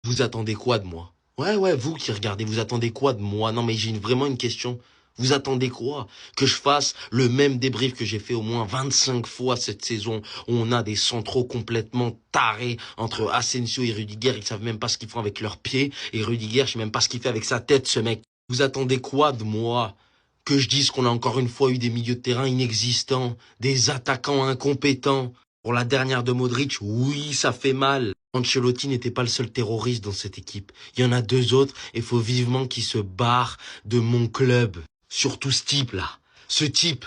Vous attendez quoi de moi? Ouais, vous qui regardez, vous attendez quoi de moi? Non, mais j'ai vraiment une question. Vous attendez quoi? Que je fasse le même débrief que j'ai fait au moins 25 fois cette saison, où on a des centraux complètement tarés entre Asensio et Rudiger, ils savent même pas ce qu'ils font avec leurs pieds, et Rudiger, je sais même pas ce qu'il fait avec sa tête, ce mec. Vous attendez quoi de moi? Que je dise qu'on a encore une fois eu des milieux de terrain inexistants, des attaquants incompétents. Pour la dernière de Modric, oui, ça fait mal. Ancelotti n'était pas le seul terroriste dans cette équipe. Il y en a deux autres et il faut vivement qu'ils se barrent de mon club. Surtout ce type-là. Ce type.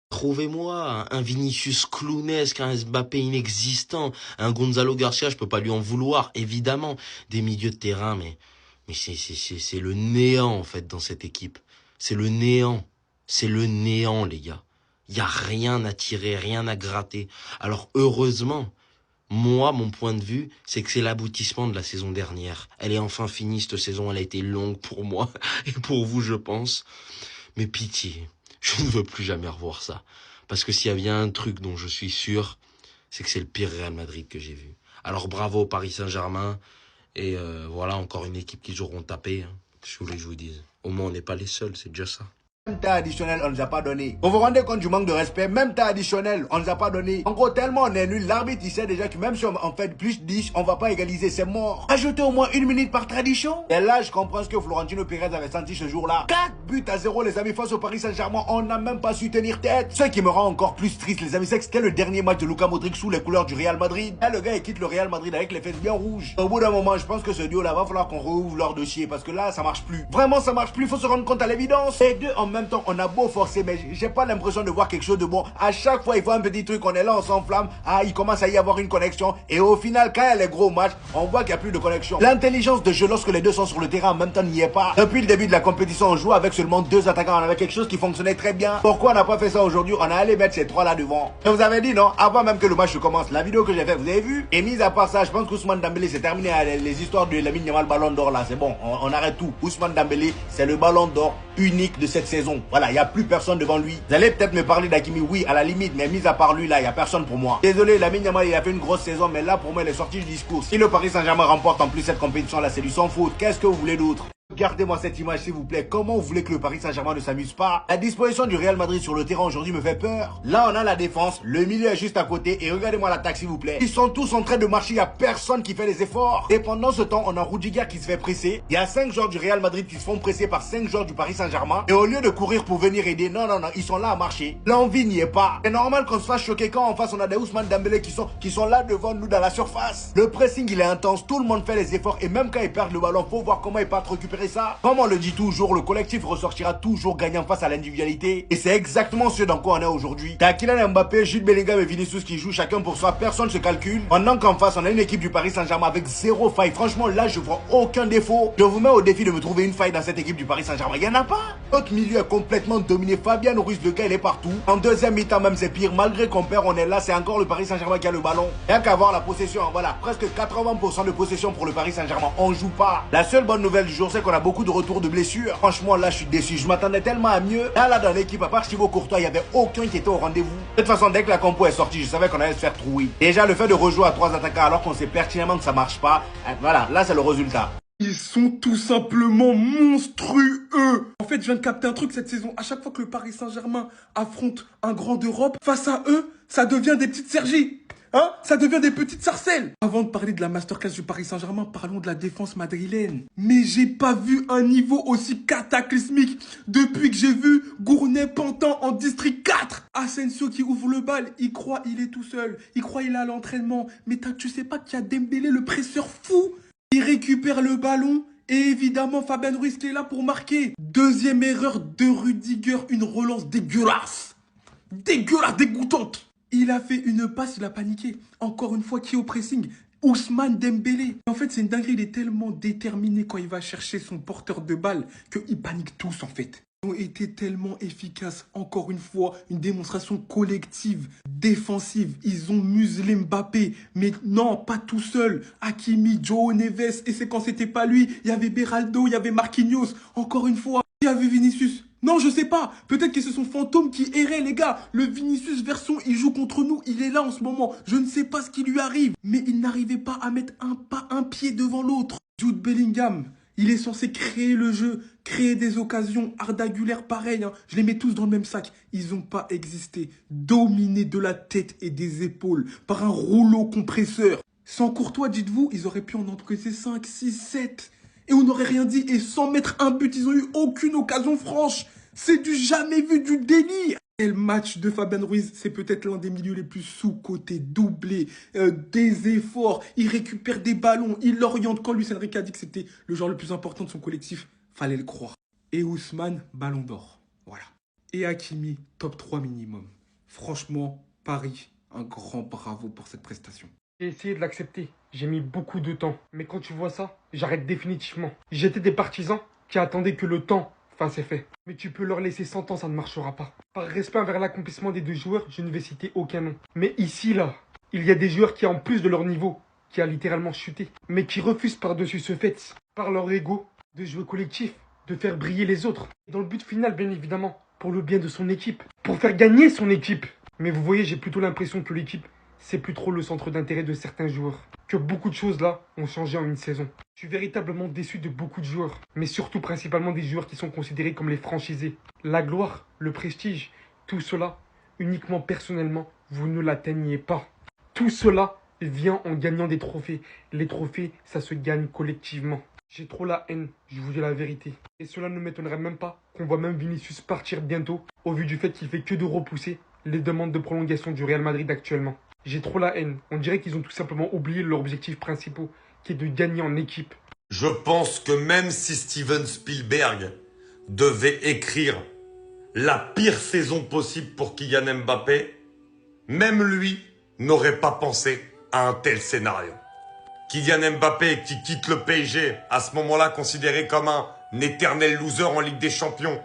Trouvez-moi un Vinicius clownesque, un Mbappé inexistant, un Gonzalo Garcia, je peux pas lui en vouloir, évidemment. Des milieux de terrain, mais c'est le néant, en fait, dans cette équipe. C'est le néant. C'est le néant, les gars. Il n'y a rien à tirer, rien à gratter. Alors, heureusement, moi, mon point de vue, c'est que c'est l'aboutissement de la saison dernière. Elle est enfin finie, cette saison. Elle a été longue pour moi et pour vous, je pense. Mais pitié, je ne veux plus jamais revoir ça. Parce que s'il y a bien un truc dont je suis sûr, c'est que c'est le pire Real Madrid que j'ai vu. Alors bravo Paris Saint-Germain. Et voilà, encore une équipe qu'ils auront tapé. Hein. Je voulais que je vous dise. Au moins, on n'est pas les seuls, c'est déjà ça. Même temps additionnel, on nous a pas donné. Vous vous rendez compte du manque de respect? Même temps additionnel, on nous a pas donné. En gros, tellement on est nul, l'arbitre il sait déjà que même si on fait plus 10, on va pas égaliser, c'est mort. Ajouter au moins 1 minute par tradition. Et là, je comprends ce que Florentino Pérez avait senti ce jour-là. 4 buts à 0, les amis, face au Paris Saint-Germain, on n'a même pas su tenir tête. Ce qui me rend encore plus triste, les amis, c'est que c'était le dernier match de Luka Modric sous les couleurs du Real Madrid. Et le gars, il quitte le Real Madrid avec les fesses bien rouges. Au bout d'un moment, je pense que ce duo-là va falloir qu'on rouvre leur dossier parce que là, ça marche plus. Vraiment, ça marche plus, faut se rendre compte à l'évidence. Et deux, en même temps, on a beau forcer, mais j'ai pas l'impression de voir quelque chose de bon. À chaque fois, il faut un petit truc, on est là, on s'enflamme. Ah, il commence à y avoir une connexion. Et au final, quand il y a les gros matchs, on voit qu'il n'y a plus de connexion. L'intelligence de jeu lorsque les deux sont sur le terrain en même temps n'y est pas. Depuis le début de la compétition, on joue avec seulement 2 attaquants. On avait quelque chose qui fonctionnait très bien. Pourquoi on n'a pas fait ça aujourd'hui? On a allé mettre ces 3 là devant. Je vous avais dit non, avant même que le match commence. La vidéo que j'ai faite, vous avez vu? Et mis à part ça, je pense qu'Ousmane Dembélé, c'est terminé. Les histoires de Lamine Yamal ballon d'or là, c'est bon. On arrête tout. Ousmane Dembélé, c'est le ballon d'or unique de cette saison. Voilà, il n'y a plus personne devant lui. Vous allez peut-être me parler d'Hakimi, oui, à la limite, mais mis à part lui, là, il n'y a personne pour moi. Désolé, Lamine Yamal, il a fait une grosse saison, mais là, pour moi, il est sorti du discours. Si le Paris Saint-Germain remporte en plus cette compétition-là, c'est du sans faute. Qu'est-ce que vous voulez d'autre? Regardez-moi cette image s'il vous plaît. Comment vous voulez que le Paris Saint-Germain ne s'amuse pas? La disposition du Real Madrid sur le terrain aujourd'hui me fait peur. Là on a la défense, le milieu est juste à côté et regardez-moi l'attaque s'il vous plaît. Ils sont tous en train de marcher, il n'y a personne qui fait les efforts. Et pendant ce temps, on a Rudiger qui se fait presser. Il y a 5 joueurs du Real Madrid qui se font presser par 5 joueurs du Paris Saint-Germain. Et au lieu de courir pour venir aider, non, ils sont là à marcher. L'envie n'y est pas. C'est normal qu'on se fasse choquer quand en face on a des Ousmane Dembélé qui sont là devant nous dans la surface. Le pressing il est intense, tout le monde fait les efforts et même quand ils perdent le ballon, faut voir comment ils partent récupérer ça. Comme on le dit toujours, le collectif ressortira toujours gagnant face à l'individualité. Et c'est exactement ce dans quoi on est aujourd'hui. T'as Kylian Mbappé, Jude Bellingham et Vinicius qui jouent chacun pour soi, personne ne se calcule. Pendant qu'en face, on a une équipe du Paris Saint-Germain avec 0 faille. Franchement, là, je vois aucun défaut. Je vous mets au défi de me trouver une faille dans cette équipe du Paris Saint-Germain. Il n'y en a pas. Notre milieu est complètement dominé. Fabien Ruiz, le gars, il est partout. En deuxième mi-temps, même, c'est pire. Malgré qu'on perd, on est là. C'est encore le Paris Saint-Germain qui a le ballon. Rien qu'à voir la possession. Voilà, presque 80% de possession pour le Paris Saint-Germain. On joue pas. La seule bonne nouvelle du jour, c'est qu'on a beaucoup de retours de blessures. Franchement, là, je suis déçu. Je m'attendais tellement à mieux. Là, dans l'équipe, à part Thibaut Courtois, il n'y avait aucun qui était au rendez-vous. De toute façon, dès que la compo est sortie, je savais qu'on allait se faire trouer. Déjà, le fait de rejouer à 3 attaquants alors qu'on sait pertinemment que ça marche pas, voilà, là, c'est le résultat. Ils sont tout simplement monstrueux. En fait, je viens de capter un truc cette saison. À chaque fois que le Paris Saint-Germain affronte un grand d'Europe, face à eux, ça devient des petites Sergi. Hein? Ça devient des petites sarcelles. Avant de parler de la masterclass du Paris Saint-Germain, parlons de la défense madrilène. Mais j'ai pas vu un niveau aussi cataclysmique depuis que j'ai vu Gournay-Pantin en District 4. Asensio qui ouvre le bal, il croit il est tout seul. Il croit il est à l'entraînement. Mais tu sais pas qu'il y a Dembélé, le presseur fou. Il récupère le ballon. Et évidemment, Fabien Ruiz qui est là pour marquer. Deuxième erreur de Rudiger, une relance dégueulasse. Dégueulasse, dégoûtante. Il a fait une passe, il a paniqué. Encore une fois, qui est au pressing? Ousmane Dembélé. En fait, c'est une dinguerie. Il est tellement déterminé quand il va chercher son porteur de balle qu'ils paniquent tous, en fait. Ils ont été tellement efficaces. Encore une fois, une démonstration collective, défensive. Ils ont muselé Mbappé. Mais non, pas tout seul. Hakimi, Joao Neves. Et c'est quand c'était pas lui. Il y avait Beraldo, il y avait Marquinhos. Encore une fois, il y avait Vinicius. Non, je sais pas. Peut-être que c'est son fantôme qui errait, les gars. Le Vinicius version, il joue contre nous. Il est là en ce moment. Je ne sais pas ce qui lui arrive. Mais il n'arrivait pas à mettre un pas, un pied devant l'autre. Jude Bellingham, il est censé créer le jeu, créer des occasions. Arda Güler, pareil, hein. Je les mets tous dans le même sac. Ils n'ont pas existé. Dominés de la tête et des épaules par un rouleau compresseur. Sans Courtois, dites-vous, ils auraient pu en encaisser 5, 6, 7. Et on n'aurait rien dit. Et sans mettre un but, ils n'ont eu aucune occasion franche. C'est du jamais vu, du délire. Et le match de Fabian Ruiz, c'est peut-être l'un des milieux les plus sous-cotés, doublés, des efforts. Il récupère des ballons, il l'oriente. Quand Luis Enrique a dit que c'était le joueur le plus important de son collectif, fallait le croire. Et Ousmane, ballon d'or. Voilà. Et Hakimi, top 3 minimum. Franchement, Paris, un grand bravo pour cette prestation. J'ai essayé de l'accepter. J'ai mis beaucoup de temps. Mais quand tu vois ça, j'arrête définitivement. J'étais des partisans qui attendaient que le temps fasse effet. Mais tu peux leur laisser 100 ans, ça ne marchera pas. Par respect envers l'accomplissement des deux joueurs, je ne vais citer aucun nom. Mais ici, là, il y a des joueurs qui, en plus de leur niveau, qui a littéralement chuté, mais qui refusent par-dessus ce fait, par leur ego, de jouer collectif, de faire briller les autres. Dans le but final, bien évidemment, pour le bien de son équipe, pour faire gagner son équipe. Mais vous voyez, j'ai plutôt l'impression que l'équipe, c'est plus trop le centre d'intérêt de certains joueurs. Que beaucoup de choses là ont changé en une saison. Je suis véritablement déçu de beaucoup de joueurs, mais surtout principalement des joueurs qui sont considérés comme les franchisés. La gloire, le prestige, tout cela, uniquement personnellement, vous ne l'atteignez pas. Tout cela vient en gagnant des trophées. Les trophées, ça se gagne collectivement. J'ai trop la haine, je vous dis la vérité. Et cela ne m'étonnerait même pas qu'on voit même Vinicius partir bientôt, au vu du fait qu'il fait que de repousser les demandes de prolongation du Real Madrid actuellement. J'ai trop la haine. On dirait qu'ils ont tout simplement oublié leur objectif principal, qui est de gagner en équipe. Je pense que même si Steven Spielberg devait écrire la pire saison possible pour Kylian Mbappé, même lui n'aurait pas pensé à un tel scénario. Kylian Mbappé qui quitte le PSG, à ce moment-là considéré comme un éternel loser en Ligue des Champions,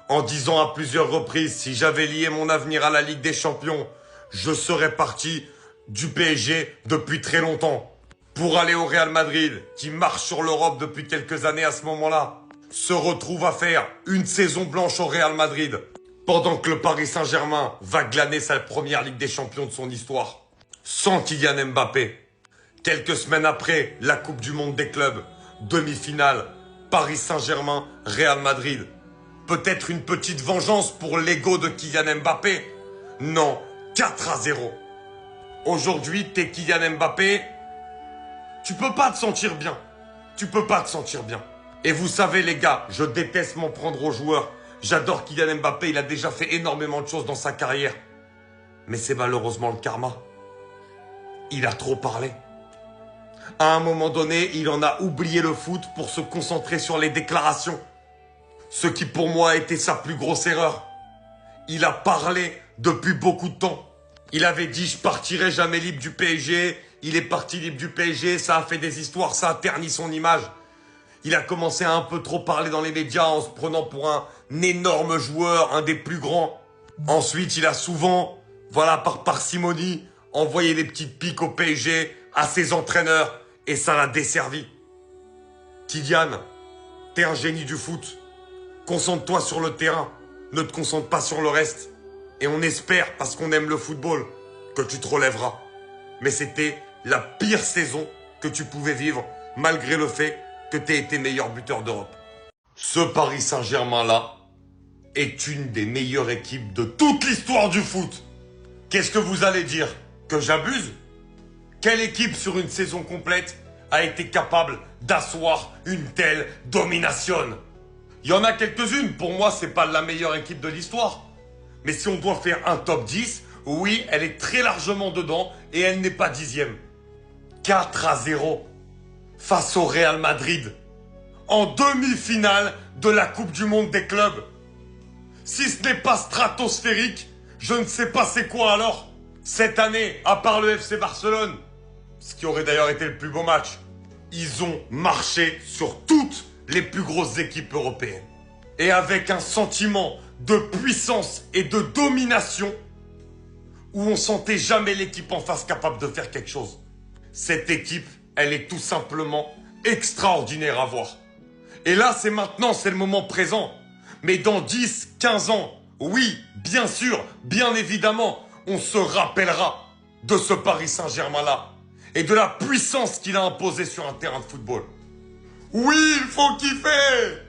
en disant à plusieurs reprises, si j'avais lié mon avenir à la Ligue des Champions, je serais parti du PSG depuis très longtemps. Pour aller au Real Madrid, qui marche sur l'Europe depuis quelques années à ce moment-là, se retrouve à faire une saison blanche au Real Madrid, pendant que le Paris Saint-Germain va glaner sa première Ligue des Champions de son histoire, sans Kylian Mbappé. Quelques semaines après, la Coupe du Monde des clubs, demi-finale, Paris Saint-Germain, Real Madrid. Peut-être une petite vengeance pour l'ego de Kylian Mbappé? Non, 4-0. Aujourd'hui, t'es Kylian Mbappé, tu peux pas te sentir bien. Tu peux pas te sentir bien. Et vous savez les gars, je déteste m'en prendre aux joueurs. J'adore Kylian Mbappé, il a déjà fait énormément de choses dans sa carrière. Mais c'est malheureusement le karma. Il a trop parlé. À un moment donné, il en a oublié le foot pour se concentrer sur les déclarations. Ce qui pour moi a été sa plus grosse erreur. Il a parlé depuis beaucoup de temps. Il avait dit je partirai jamais libre du PSG. Il est parti libre du PSG, ça a fait des histoires, ça a terni son image. Il a commencé à un peu trop parler dans les médias en se prenant pour un énorme joueur, un des plus grands. Ensuite, il a souvent, voilà, par parcimonie, envoyé des petites piques au PSG, à ses entraîneurs, et ça l'a desservi. Kylian, t'es un génie du foot. Concentre-toi sur le terrain, ne te concentre pas sur le reste. Et on espère, parce qu'on aime le football, que tu te relèveras. Mais c'était la pire saison que tu pouvais vivre, malgré le fait que tu aies été meilleur buteur d'Europe. Ce Paris Saint-Germain-là est une des meilleures équipes de toute l'histoire du foot. Qu'est-ce que vous allez dire? Que j'abuse? Quelle équipe sur une saison complète a été capable d'asseoir une telle domination? Il y en a quelques-unes, pour moi c'est pas la meilleure équipe de l'histoire. Mais si on doit faire un top 10, oui, elle est très largement dedans et elle n'est pas 10e. 4-0 face au Real Madrid en demi-finale de la Coupe du Monde des clubs. Si ce n'est pas stratosphérique, je ne sais pas c'est quoi alors. Cette année, à part le FC Barcelone, ce qui aurait d'ailleurs été le plus beau match, ils ont marché sur toutes les plus grosses équipes européennes. Et avec un sentiment de puissance et de domination où on sentait jamais l'équipe en face capable de faire quelque chose. Cette équipe, elle est tout simplement extraordinaire à voir. Et là, c'est maintenant, c'est le moment présent. Mais dans 10, 15 ans, oui, bien sûr, bien évidemment, on se rappellera de ce Paris Saint-Germain-là et de la puissance qu'il a imposée sur un terrain de football. Oui, il faut kiffer.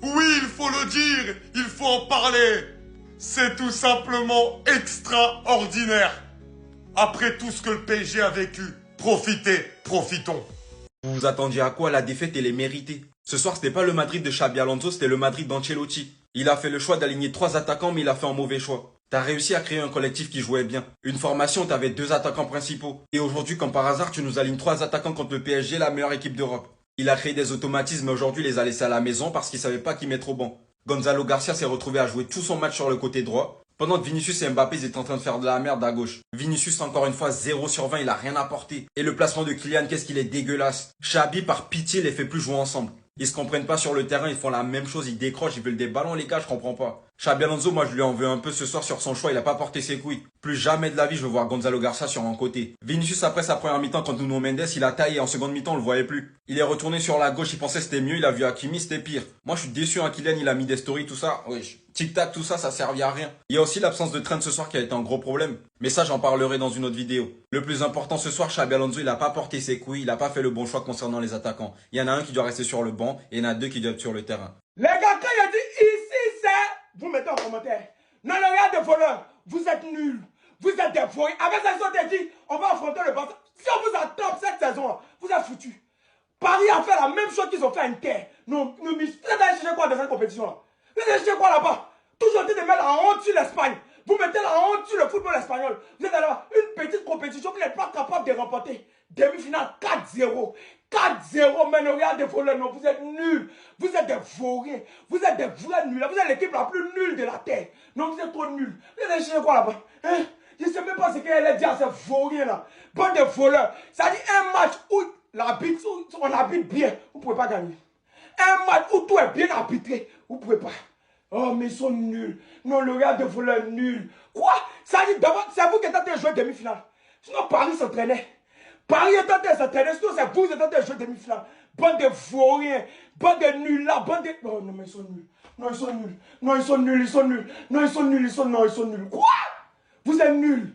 Oui, il faut le dire. Il faut en parler. C'est tout simplement extraordinaire. Après tout ce que le PSG a vécu, profitons. Vous vous attendiez à quoi? La défaite, elle est méritée. Ce soir, c'était pas le Madrid de Xabi Alonso, c'était le Madrid d'Ancelotti. Il a fait le choix d'aligner 3 attaquants, mais il a fait un mauvais choix. T'as réussi à créer un collectif qui jouait bien. Une formation, t'avais 2 attaquants principaux. Et aujourd'hui, comme par hasard, tu nous alignes 3 attaquants contre le PSG, la meilleure équipe d'Europe. Il a créé des automatismes, mais aujourd'hui, il les a laissés à la maison parce qu'il savait pas qui mettre au banc. Gonzalo Garcia s'est retrouvé à jouer tout son match sur le côté droit, pendant que Vinicius et Mbappé étaient en train de faire de la merde à gauche. Vinicius, encore une fois, 0 sur 20, il a rien apporté. Et le placement de Kylian, qu'est-ce qu'il est dégueulasse. Xabi, par pitié, les fait plus jouer ensemble. Ils se comprennent pas sur le terrain, ils font la même chose, ils décrochent, ils veulent des ballons, les gars, je comprends pas. Xabi Alonso, moi je lui en veux un peu ce soir sur son choix, il a pas porté ses couilles. Plus jamais de la vie, je veux voir Gonzalo Garcia sur un côté. Vinicius, après sa première mi-temps contre Nuno Mendes, il a taillé, en seconde mi-temps, on le voyait plus. Il est retourné sur la gauche, il pensait c'était mieux, il a vu Hakimi, c'était pire. Moi je suis déçu, hein, Kylian, il a mis des stories, tout ça. Oui, tic-tac, tout ça, ça servait à rien. Il y a aussi l'absence de Trent ce soir qui a été un gros problème. Mais ça, j'en parlerai dans une autre vidéo. Le plus important ce soir, Xabi Alonso, il a pas porté ses couilles, il a pas fait le bon choix concernant les attaquants. Il y en a un qui doit rester sur le banc et il y en a 2 qui doivent être sur le terrain. Les gars, quand il a dit ici, c'est... Vous mettez en commentaire. Non, les gars des voleurs, vous êtes nuls. Vous êtes des voleurs. Avec ça, ils ont dit, on va affronter le Barça. Si on vous attrape cette saison, vous êtes foutus. Paris a fait la même chose qu'ils ont fait à Inter. Non, vous allez chercher quoi dans cette compétition-là? Vous allez chercher quoi là-bas? Toujours en train de mettre la honte sur l'Espagne. Vous mettez la honte sur le football espagnol. Vous êtes là-bas, une petite compétition que vous n'êtes pas capable de remporter. Demi-finale 4-0. 4-0, mais ne regardez pas, non, vous êtes nuls. Vous êtes des vauriens. Vous êtes des vrais nuls. Vous êtes l'équipe la plus nulle de la terre. Non, vous êtes trop nuls. Vous allez chercher quoi là-bas? Hein? Je ne sais même pas ce qu'elle a dit à ces vauriens-là. Bande de voleurs. Ça dit un match où l'arbitre, on arbitre bien, vous ne pouvez pas gagner. Un match où tout est bien arbitré, vous ne pouvez pas. Oh, mais ils sont nuls. Non, le gars de voleurs nuls. Quoi? Ça dit d'abord, c'est vous qui êtes en train de jouer demi-finale. Sinon, Paris s'entraînait. Paris est en train de s'entraîner. Sinon, c'est vous qui êtes en train de jouer demi-finale. Bande de vauriens. Bande de nuls là. Bande de... Oh, non, mais ils sont nuls. Non, ils sont nuls. Non, ils sont nuls. Ils sont nuls. Non, ils sont nuls. Ils sont nuls. Quoi? Vous êtes nuls.